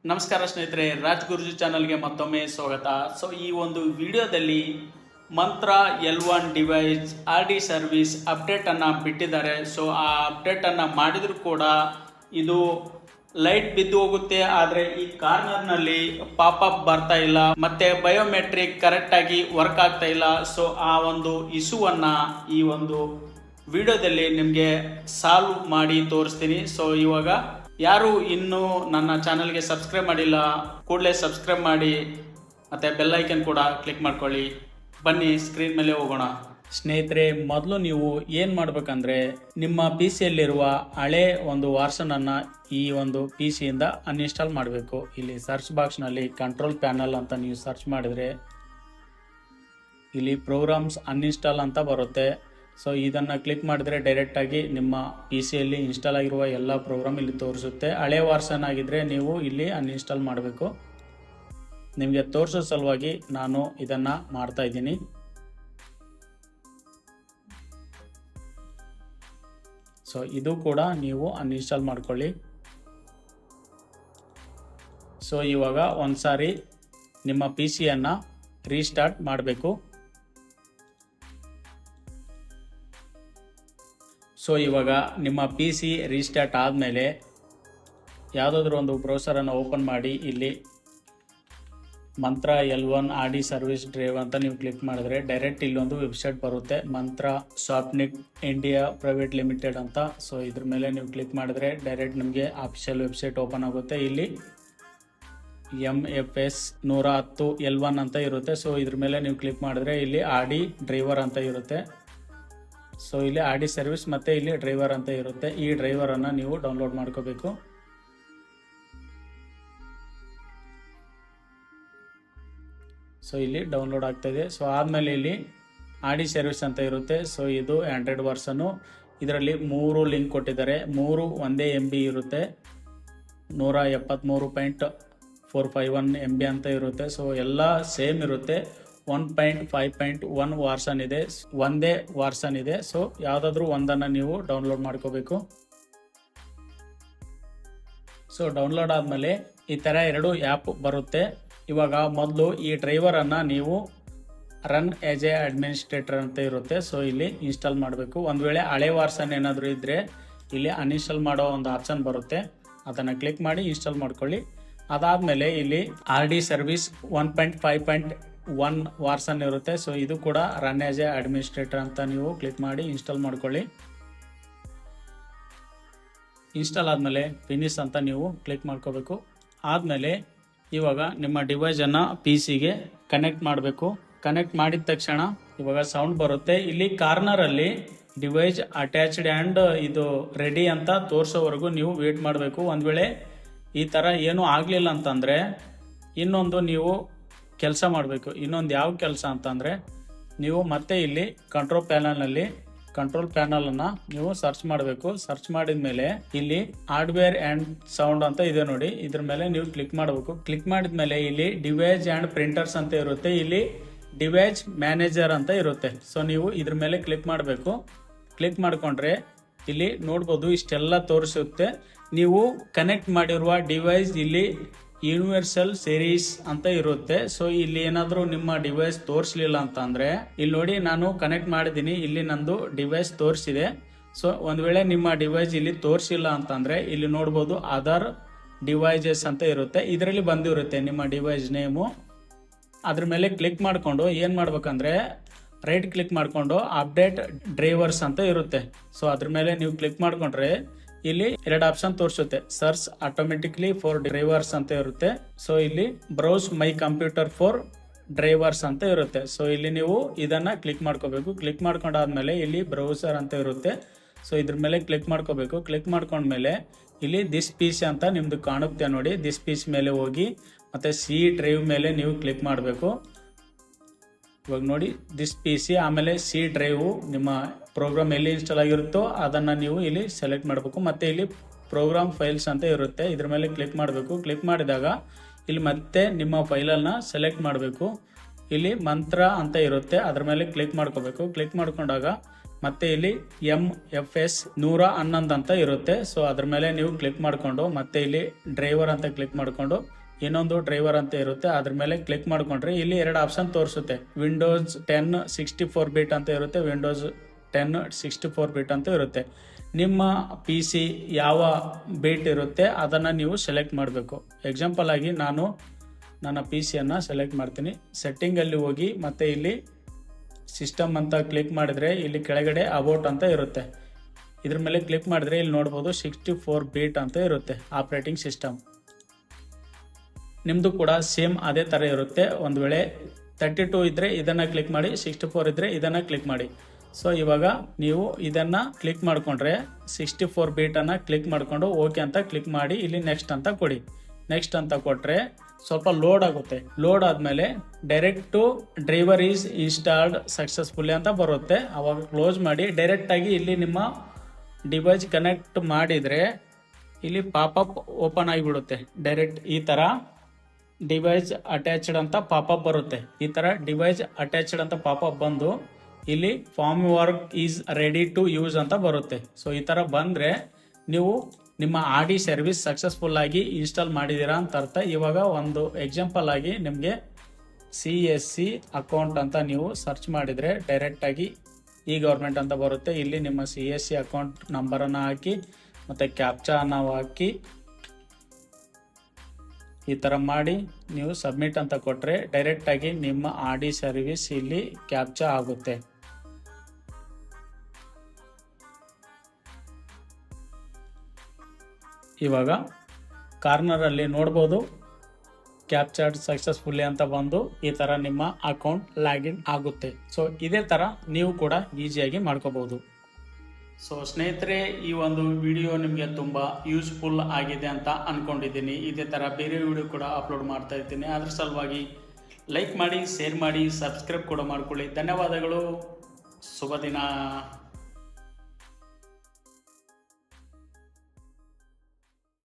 ನಮಸ್ಕಾರ ಸ್ನೇಹಿತರೆ, ರಾಜ್ ಗುರುಜಿ ಚಾನಲ್ಗೆ ಮತ್ತೊಮ್ಮೆ ಸ್ವಾಗತ. ಸೊ ಈ ಒಂದು ವಿಡಿಯೋದಲ್ಲಿ ಮಂತ್ರ L1 ಡಿವೈಸ್ RD ಸರ್ವಿಸ್ ಅಪ್ಡೇಟನ್ನು ಬಿಟ್ಟಿದ್ದಾರೆ. ಸೊ ಆ ಅಪ್ಡೇಟನ್ನು ಮಾಡಿದರೂ ಕೂಡ ಇದು ಲೈಟ್ ಬಿದ್ದು ಹೋಗುತ್ತೆ. ಆದರೆ ಈ ಕಾರ್ನರ್ನಲ್ಲಿ ಪಾಪಪ್ ಬರ್ತಾ ಇಲ್ಲ, ಮತ್ತೆ ಬಯೋಮೆಟ್ರಿಕ್ ಕರೆಕ್ಟಾಗಿ ವರ್ಕ್ ಆಗ್ತಾ ಇಲ್ಲ. ಸೊ ಆ ಒಂದು ಇಶ್ಯೂವನ್ನು ಈ ಒಂದು ವಿಡಿಯೋದಲ್ಲಿ ನಿಮಗೆ ಸಾಲ್ವ್ ಮಾಡಿ ತೋರಿಸ್ತೀನಿ. ಸೊ ಇವಾಗ ಯಾರು ಇನ್ನೂ ನನ್ನ ಚಾನಲ್ಗೆ ಸಬ್ಸ್ಕ್ರೈಬ್ ಮಾಡಿಲ್ಲ, ಕೂಡಲೇ ಸಬ್ಸ್ಕ್ರೈಬ್ ಮಾಡಿ ಮತ್ತು ಬೆಲ್ ಐಕನ್ ಕೂಡ ಕ್ಲಿಕ್ ಮಾಡ್ಕೊಳ್ಳಿ. ಬನ್ನಿ ಸ್ಕ್ರೀನ್ ಮೇಲೆ ಹೋಗೋಣ. ಸ್ನೇಹಿತರೆ, ಮೊದಲು ನೀವು ಏನು ಮಾಡಬೇಕಂದ್ರೆ ನಿಮ್ಮ ಪಿ ಸಿಯಲ್ಲಿರುವ ಹಳೆ ಒಂದು ವರ್ಷನನ್ನು ಈ ಒಂದು ಪಿ ಸಿಯಿಂದ ಅನ್ಇನ್ಸ್ಟಾಲ್ ಮಾಡಬೇಕು. ಇಲ್ಲಿ ಸರ್ಚ್ ಬಾಕ್ಸ್ನಲ್ಲಿ ಕಂಟ್ರೋಲ್ ಪ್ಯಾನಲ್ ಅಂತ ನೀವು ಸರ್ಚ್ ಮಾಡಿದರೆ ಇಲ್ಲಿ ಪ್ರೋಗ್ರಾಮ್ಸ್ ಅನ್ಇನ್ಸ್ಟಾಲ್ ಅಂತ ಬರುತ್ತೆ. ಸೊ ಇದನ್ನು ಕ್ಲಿಕ್ ಮಾಡಿದರೆ ಡೈರೆಕ್ಟಾಗಿ ನಿಮ್ಮ ಪಿ ಸಿಯಲ್ಲಿ ಇನ್ಸ್ಟಾಲ್ ಆಗಿರುವ ಎಲ್ಲ ಪ್ರೋಗ್ರಾಮ್ ಇಲ್ಲಿ ತೋರಿಸುತ್ತೆ. ಹಳೆ ವರ್ಷನ್ ಆಗಿದ್ದರೆ ನೀವು ಇಲ್ಲಿ ಅನ್ಇನ್ಸ್ಟಾಲ್ ಮಾಡಬೇಕು. ನಿಮಗೆ ತೋರಿಸೋ ಸಲುವಾಗಿ ನಾನು ಇದನ್ನು ಮಾಡ್ತಾ ಇದ್ದೀನಿ. ಸೊ ಇದು ಕೂಡ ನೀವು ಅನ್ಇನ್ಸ್ಟಾಲ್ ಮಾಡ್ಕೊಳ್ಳಿ. ಸೊ ಇವಾಗ ಒಂದು ಸಾರಿ ನಿಮ್ಮ ಪಿ ಸಿಯನ್ನು ರೀಸ್ಟಾರ್ಟ್ ಮಾಡಬೇಕು. ಸೊ ಇವಾಗ ನಿಮ್ಮ ಪಿ ಸಿ ರೀಸ್ಟಾರ್ಟ್ ಆದಮೇಲೆ ಯಾವುದಾದ್ರೂ ಒಂದು ಬ್ರೌಸರನ್ನು ಓಪನ್ ಮಾಡಿ ಇಲ್ಲಿ ಮಂತ್ರ L1 RD ಸರ್ವಿಸ್ ಡ್ರೈವ್ ಅಂತ ನೀವು ಕ್ಲಿಕ್ ಮಾಡಿದ್ರೆ ಡೈರೆಕ್ಟ್ ಇಲ್ಲೊಂದು ವೆಬ್ಸೈಟ್ ಬರುತ್ತೆ, ಮಂತ್ರ ಸಾಫ್ಟ್ನೆಟ್ ಇಂಡಿಯಾ ಪ್ರೈವೇಟ್ ಲಿಮಿಟೆಡ್ ಅಂತ. ಸೊ ಇದ್ರ ಮೇಲೆ ನೀವು ಕ್ಲಿಕ್ ಮಾಡಿದ್ರೆ ಡೈರೆಕ್ಟ್ ನಿಮಗೆ ಆಫಿಷಿಯಲ್ ವೆಬ್ಸೈಟ್ ಓಪನ್ ಆಗುತ್ತೆ. ಇಲ್ಲಿ MFS 110 L1 ಅಂತ ಇರುತ್ತೆ. ಸೊ ಇದ್ರ ಮೇಲೆ ನೀವು ಕ್ಲಿಕ್ ಮಾಡಿದ್ರೆ ಇಲ್ಲಿ RD ಡ್ರೈವರ್ ಅಂತ ಇರುತ್ತೆ. ಸೊ ಇಲ್ಲಿ RD ಸರ್ವಿಸ್ ಮತ್ತು ಇಲ್ಲಿ ಡ್ರೈವರ್ ಅಂತ ಇರುತ್ತೆ. ಈ ಡ್ರೈವರನ್ನು ನೀವು ಡೌನ್ಲೋಡ್ ಮಾಡ್ಕೋಬೇಕು. ಸೊ ಇಲ್ಲಿ ಡೌನ್ಲೋಡ್ ಆಗ್ತಾಯಿದೆ. ಸೊ ಆದಮೇಲೆ ಇಲ್ಲಿ RD ಸರ್ವಿಸ್ ಅಂತ ಇರುತ್ತೆ. ಸೊ ಇದು ಆಂಡ್ರಾಯ್ಡ್ ವರ್ಷನು. ಇದರಲ್ಲಿ 3 ಲಿಂಕ್ ಕೊಟ್ಟಿದ್ದಾರೆ. 3 ಒಂದೇ MB ಇರುತ್ತೆ, 173.451 MB ಅಂತ ಇರುತ್ತೆ. ಸೊ ಎಲ್ಲ ಸೇಮ್ ಇರುತ್ತೆ. 1.5.1 ವರ್ಷನ್ ಇದೆ, ಒಂದೇ ವರ್ಷನ್ ಇದೆ. ಸೊ ಯಾವುದಾದ್ರೂ ಒಂದನ್ನು ನೀವು ಡೌನ್ಲೋಡ್ ಮಾಡ್ಕೋಬೇಕು. ಸೊ ಡೌನ್ಲೋಡ್ ಆದಮೇಲೆ ಈ ಥರ 2 ಆ್ಯಪ್ ಬರುತ್ತೆ. ಇವಾಗ ಮೊದಲು ಈ ಡ್ರೈವರನ್ನು ನೀವು ರನ್ ಆ್ಯಸ್ ಎ ಅಡ್ಮಿನಿಸ್ಟ್ರೇಟರ್ ಅಂತ ಇರುತ್ತೆ. ಸೊ ಇಲ್ಲಿ ಇನ್ಸ್ಟಾಲ್ ಮಾಡಬೇಕು. ಒಂದು ವೇಳೆ ಹಳೆ ವರ್ಷನ್ ಏನಾದರೂ ಇದ್ದರೆ ಇಲ್ಲಿ ಅನ್ಇನ್ಸ್ಟಾಲ್ ಮಾಡೋ ಒಂದು ಆಪ್ಷನ್ ಬರುತ್ತೆ, ಅದನ್ನು ಕ್ಲಿಕ್ ಮಾಡಿ ಇನ್ಸ್ಟಾಲ್ ಮಾಡ್ಕೊಳ್ಳಿ. ಅದಾದಮೇಲೆ ಇಲ್ಲಿ RD ಸರ್ವಿಸ್ 1.5.1 ವರ್ಷನ್ ಇರುತ್ತೆ. ಸೊ ಇದು ಕೂಡ ರನ್ ಆ್ಯಸ್ ಎ ಅಡ್ಮಿನಿಸ್ಟ್ರೇಟರ್ ಅಂತ ನೀವು ಕ್ಲಿಕ್ ಮಾಡಿ ಇನ್ಸ್ಟಾಲ್ ಮಾಡ್ಕೊಳ್ಳಿ. ಇನ್ಸ್ಟಾಲ್ ಆದಮೇಲೆ ಫಿನಿಶ್ ಅಂತ ನೀವು ಕ್ಲಿಕ್ ಮಾಡ್ಕೋಬೇಕು. ಆದಮೇಲೆ ಇವಾಗ ನಿಮ್ಮ ಡಿವೈಸನ್ನು ಪಿ ಸಿಗೆ ಕನೆಕ್ಟ್ ಮಾಡಬೇಕು. ಕನೆಕ್ಟ್ ಮಾಡಿದ ತಕ್ಷಣ ಇವಾಗ ಸೌಂಡ್ ಬರುತ್ತೆ. ಇಲ್ಲಿ ಕಾರ್ನರಲ್ಲಿ ಡಿವೈಸ್ ಅಟ್ಯಾಚ್ಡ್ ಆ್ಯಂಡ್ ಇದು ರೆಡಿ ಅಂತ ತೋರಿಸೋವರೆಗೂ ನೀವು ವೇಟ್ ಮಾಡಬೇಕು. ಒಂದು ವೇಳೆ ಈ ಥರ ಏನೂ ಆಗಲಿಲ್ಲ ಅಂತಂದರೆ ಇನ್ನೊಂದು ನೀವು ಕೆಲಸ ಮಾಡಬೇಕು. ಇನ್ನೊಂದು ಯಾವ ಕೆಲಸ ಅಂತಂದರೆ ನೀವು ಮತ್ತೆ ಇಲ್ಲಿ ಕಂಟ್ರೋಲ್ ಪ್ಯಾನಲನ್ನು ನೀವು ಸರ್ಚ್ ಮಾಡಬೇಕು. ಸರ್ಚ್ ಮಾಡಿದ ಮೇಲೆ ಇಲ್ಲಿ ಹಾರ್ಡ್ವೇರ್ ಆ್ಯಂಡ್ ಸೌಂಡ್ ಅಂತ ಇದೆ ನೋಡಿ, ಇದ್ರ ಮೇಲೆ ನೀವು ಕ್ಲಿಕ್ ಮಾಡಬೇಕು. ಕ್ಲಿಕ್ ಮಾಡಿದ ಮೇಲೆ ಇಲ್ಲಿ ಡಿವೈಸ್ ಆ್ಯಂಡ್ ಪ್ರಿಂಟರ್ಸ್ ಅಂತ ಇರುತ್ತೆ, ಇಲ್ಲಿ ಡಿವೈಸ್ ಮ್ಯಾನೇಜರ್ ಅಂತ ಇರುತ್ತೆ. ಸೊ ನೀವು ಇದ್ರ ಮೇಲೆ ಕ್ಲಿಕ್ ಮಾಡಬೇಕು. ಕ್ಲಿಕ್ ಮಾಡಿಕೊಂಡ್ರೆ ಇಲ್ಲಿ ನೋಡ್ಬೋದು ಇಷ್ಟೆಲ್ಲ ತೋರಿಸುತ್ತೆ. ನೀವು ಕನೆಕ್ಟ್ ಮಾಡಿರುವ ಡಿವೈಸ್ ಇಲ್ಲಿ ಯೂನಿವರ್ಸಲ್ ಸೀರೀಸ್ ಅಂತ ಇರುತ್ತೆ. ಸೊ ಇಲ್ಲಿ ಏನಾದರೂ ನಿಮ್ಮ ಡಿವೈಸ್ ತೋರಿಸಲಿಲ್ಲ ಅಂತಂದರೆ ಇಲ್ಲಿ ನೋಡಿ, ನಾನು ಕನೆಕ್ಟ್ ಮಾಡಿದ್ದೀನಿ, ಇಲ್ಲಿ ನಂದು ಡಿವೈಸ್ ತೋರಿಸಿದೆ. ಸೊ ಒಂದು ವೇಳೆ ನಿಮ್ಮ ಡಿವೈಸ್ ಇಲ್ಲಿ ತೋರಿಸಿಲ್ಲ ಅಂತಂದರೆ ಇಲ್ಲಿ ನೋಡ್ಬೋದು ಅದರ್ ಡಿವೈಸಸ್ ಅಂತ ಇರುತ್ತೆ, ಇದರಲ್ಲಿ ಬಂದಿರುತ್ತೆ ನಿಮ್ಮ ಡಿವೈಸ್ ನೇಮು. ಅದ್ರ ಮೇಲೆ ಕ್ಲಿಕ್ ಮಾಡಿಕೊಂಡು ಏನು ಮಾಡ್ಬೇಕಂದ್ರೆ ರೈಟ್ ಕ್ಲಿಕ್ ಮಾಡಿಕೊಂಡು ಅಪ್ಡೇಟ್ ಡ್ರೈವರ್ಸ್ ಅಂತ ಇರುತ್ತೆ. ಸೊ ಅದ್ರ ಮೇಲೆ ನೀವು ಕ್ಲಿಕ್ ಮಾಡಿಕೊಂಡ್ರೆ ಇಲ್ಲಿ 2 ಆಪ್ಷನ್ ತೋರಿಸುತ್ತೆ, ಸರ್ಚ್ ಆಟೋಮೆಟಿಕ್ಲಿ ಫಾರ್ ಡ್ರೈವರ್ಸ್ ಅಂತ ಇರುತ್ತೆ. ಸೊ ಇಲ್ಲಿ browse my computer for drivers ಅಂತ ಇರುತ್ತೆ. ಸೊ ಇಲ್ಲಿ ನೀವು ಇದನ್ನು ಕ್ಲಿಕ್ ಮಾಡ್ಕೋಬೇಕು. ಕ್ಲಿಕ್ ಮಾಡ್ಕೊಂಡಾದ್ಮೇಲೆ ಇಲ್ಲಿ ಬ್ರೌಸರ್ ಅಂತ ಇರುತ್ತೆ. ಸೊ ಇದ್ರ ಮೇಲೆ ಕ್ಲಿಕ್ ಮಾಡ್ಕೋಬೇಕು. ಕ್ಲಿಕ್ ಮಾಡ್ಕೊಂಡ್ಮೇಲೆ ಇಲ್ಲಿ ದಿಸ್ ಪಿ ಸಿ ಅಂತ ನಿಮ್ದು ಕಾಣುತ್ತೆ ನೋಡಿ, ದಿಸ್ ಪಿ ಸಿ ಮೇಲೆ ಹೋಗಿ ಮತ್ತು ಸಿ ಡ್ರೈವ್ ಮೇಲೆ ನೀವು ಕ್ಲಿಕ್ ಮಾಡಬೇಕು. ಇವಾಗ ನೋಡಿ ದಿಸ್ ಪಿ ಸಿ, ಆಮೇಲೆ ಸಿ ಡ್ರೈವು ನಿಮ್ಮ ಪ್ರೋಗ್ರಾಮ್ ಎಲ್ಲಿ ಇನ್ಸ್ಟಾಲ್ ಆಗಿರುತ್ತೋ ಅದನ್ನು ನೀವು ಇಲ್ಲಿ ಸೆಲೆಕ್ಟ್ ಮಾಡಬೇಕು. ಮತ್ತು ಇಲ್ಲಿ ಪ್ರೋಗ್ರಾಮ್ ಫೈಲ್ಸ್ ಅಂತ ಇರುತ್ತೆ, ಇದ್ರ ಮೇಲೆ ಕ್ಲಿಕ್ ಮಾಡಬೇಕು. ಕ್ಲಿಕ್ ಮಾಡಿದಾಗ ಇಲ್ಲಿ ಮತ್ತೆ ನಿಮ್ಮ ಫೈಲನ್ನು ಸೆಲೆಕ್ಟ್ ಮಾಡಬೇಕು. ಇಲ್ಲಿ ಮಂತ್ರ ಅಂತ ಇರುತ್ತೆ, ಅದ್ರ ಮೇಲೆ ಕ್ಲಿಕ್ ಮಾಡ್ಕೋಬೇಕು. ಕ್ಲಿಕ್ ಮಾಡ್ಕೊಂಡಾಗ ಮತ್ತೆ ಇಲ್ಲಿ MFS 111 ಅಂತ ಇರುತ್ತೆ. ಸೊ ಅದ್ರ ಮೇಲೆ ನೀವು ಕ್ಲಿಕ್ ಮಾಡಿಕೊಂಡು ಮತ್ತೆ ಇಲ್ಲಿ ಡ್ರೈವರ್ ಅಂತ ಕ್ಲಿಕ್ ಮಾಡಿಕೊಂಡು ಇನ್ನೊಂದು ಡ್ರೈವರ್ ಅಂತ ಇರುತ್ತೆ, ಅದ್ರ ಮೇಲೆ ಕ್ಲಿಕ್ ಮಾಡ್ಕೊಂಡ್ರೆ ಇಲ್ಲಿ 2 ಆಪ್ಷನ್ ತೋರಿಸುತ್ತೆ. ವಿಂಡೋಸ್ 10 64 ಬಿಟ್ ಅಂತ ಇರುತ್ತೆ, ವಿಂಡೋಸ್ 10 64 ಬಿಟ್ ಅಂತ ಇರುತ್ತೆ. ನಿಮ್ಮ PC ಯಾವ ಬಿಟ್ ಇರುತ್ತೆ ಅದನ್ನು ನೀವು ಸೆಲೆಕ್ಟ್ ಮಾಡಬೇಕು. ಎಕ್ಸಾಂಪಲ್ ಆಗಿ ನಾನು ನನ್ನ PC ಸೆಲೆಕ್ಟ್ ಮಾಡ್ತೀನಿ. ಸೆಟ್ಟಿಂಗಲ್ಲಿ ಹೋಗಿ ಮತ್ತೆ ಇಲ್ಲಿ ಸಿಸ್ಟಮ್ ಅಂತ ಕ್ಲಿಕ್ ಮಾಡಿದರೆ ಇಲ್ಲಿ ಕೆಳಗಡೆ ಅಬೌಟ್ ಅಂತ ಇರುತ್ತೆ. ಇದ್ರ ಮೇಲೆ ಕ್ಲಿಕ್ ಮಾಡಿದ್ರೆ ಇಲ್ಲಿ ನೋಡ್ಬೋದು 64 ಬಿಟ್ ಅಂತ ಇರುತ್ತೆ ಆಪ್ರೇಟಿಂಗ್ ಸಿಸ್ಟಮ್. ನಿಮ್ಮದು ಕೂಡ ಸೇಮ್ ಅದೇ ಥರ ಇರುತ್ತೆ. ಒಂದು ವೇಳೆ 32 ಇದ್ದರೆ ಇದನ್ನು ಕ್ಲಿಕ್ ಮಾಡಿ, 64 ಇದ್ದರೆ ಇದನ್ನು ಕ್ಲಿಕ್ ಮಾಡಿ. ಸೊ ಇವಾಗ ನೀವು ಇದನ್ನು ಕ್ಲಿಕ್ ಮಾಡಿಕೊಂಡ್ರೆ 64 ಬೀಟನ್ನು ಕ್ಲಿಕ್ ಮಾಡಿಕೊಂಡು ಓಕೆ ಅಂತ ಕ್ಲಿಕ್ ಮಾಡಿ ಇಲ್ಲಿ ನೆಕ್ಸ್ಟ್ ಅಂತ ಕೊಡಿ. ನೆಕ್ಸ್ಟ್ ಅಂತ ಕೊಟ್ಟರೆ ಸ್ವಲ್ಪ ಲೋಡ್ ಆಗುತ್ತೆ. ಲೋಡ್ ಆದಮೇಲೆ direct to driver is installed successfully ಅಂತ ಬರುತ್ತೆ. ಅವಾಗ ಕ್ಲೋಸ್ ಮಾಡಿ ಡೈರೆಕ್ಟಾಗಿ ಇಲ್ಲಿ ನಿಮ್ಮ ಡಿವೈಸ್ ಕನೆಕ್ಟ್ ಮಾಡಿದರೆ ಇಲ್ಲಿ ಪಾಪಪ್ ಓಪನ್ ಆಗಿಬಿಡುತ್ತೆ. ಡೈರೆಕ್ಟ್ ಈ ಥರ ಡಿವೈಸ್ ಅಟ್ಯಾಚ್ಡ್ ಅಂತ ಪಾಪಪ್ ಬರುತ್ತೆ. ಈ ಥರ ಡಿವೈಸ್ ಅಟ್ಯಾಚ್ಡ್ ಅಂತ ಪಾಪಪ್ ಬಂದು ಇಲ್ಲಿ framework is ready to use ಅಂತ ಬರುತ್ತೆ. ಸೊ ಈ ಥರ ಬಂದರೆ ನೀವು ನಿಮ್ಮ RD ಸರ್ವಿಸ್ ಸಕ್ಸಸ್ಫುಲ್ ಆಗಿ ಇನ್ಸ್ಟಾಲ್ ಮಾಡಿದ್ದೀರಾ ಅಂತ ಅರ್ಥ. ಇವಾಗ ಒಂದು ಎಕ್ಸಾಂಪಲ್ ಆಗಿ ನಿಮಗೆ CSC ಅಕೌಂಟ್ ಅಂತ ನೀವು ಸರ್ಚ್ ಮಾಡಿದರೆ ಡೈರೆಕ್ಟಾಗಿ ಗೌರ್ಮೆಂಟ್ ಅಂತ ಬರುತ್ತೆ. ಇಲ್ಲಿ ನಿಮ್ಮ CSC ಅಕೌಂಟ್ ನಂಬರನ್ನು ಹಾಕಿ ಮತ್ತು ಕ್ಯಾಪ್ಚಾನ ಹಾಕಿ ಈ ಥರ ಮಾಡಿ ನೀವು ಸಬ್ಮಿಟ್ ಅಂತ ಕೊಟ್ಟರೆ ಡೈರೆಕ್ಟಾಗಿ ನಿಮ್ಮ RD ಸರ್ವಿಸ್ ಇಲ್ಲಿ ಕ್ಯಾಪ್ಚಾ ಆಗುತ್ತೆ. ಇವಾಗ ಕಾರ್ನರಲ್ಲಿ ನೋಡ್ಬೋದು ಕ್ಯಾಪ್ಚರ್ಡ್ ಸಕ್ಸಸ್ಫುಲ್ಲಿ ಅಂತ ಬಂದು ಈ ಥರ ನಿಮ್ಮ ಅಕೌಂಟ್ ಲಾಗಿನ್ ಆಗುತ್ತೆ. ಸೊ ಇದೇ ಥರ ನೀವು ಕೂಡ ಈಸಿಯಾಗಿ ಮಾಡ್ಕೋಬೋದು. ಸೊ ಸ್ನೇಹಿತರೆ, ಈ ಒಂದು ವಿಡಿಯೋ ನಿಮಗೆ ತುಂಬ ಯೂಸ್ಫುಲ್ ಆಗಿದೆ ಅಂತ ಅಂದ್ಕೊಂಡಿದ್ದೀನಿ. ಇದೇ ಥರ ಬೇರೆ ವಿಡಿಯೋ ಕೂಡ ಅಪ್ಲೋಡ್ ಮಾಡ್ತಾ ಇರ್ತೀನಿ. ಅದ್ರ ಸಲುವಾಗಿ ಲೈಕ್ ಮಾಡಿ, ಶೇರ್ ಮಾಡಿ, ಸಬ್ಸ್ಕ್ರೈಬ್ ಕೂಡ ಮಾಡ್ಕೊಳ್ಳಿ. ಧನ್ಯವಾದಗಳು. ಶುಭ ದಿನ.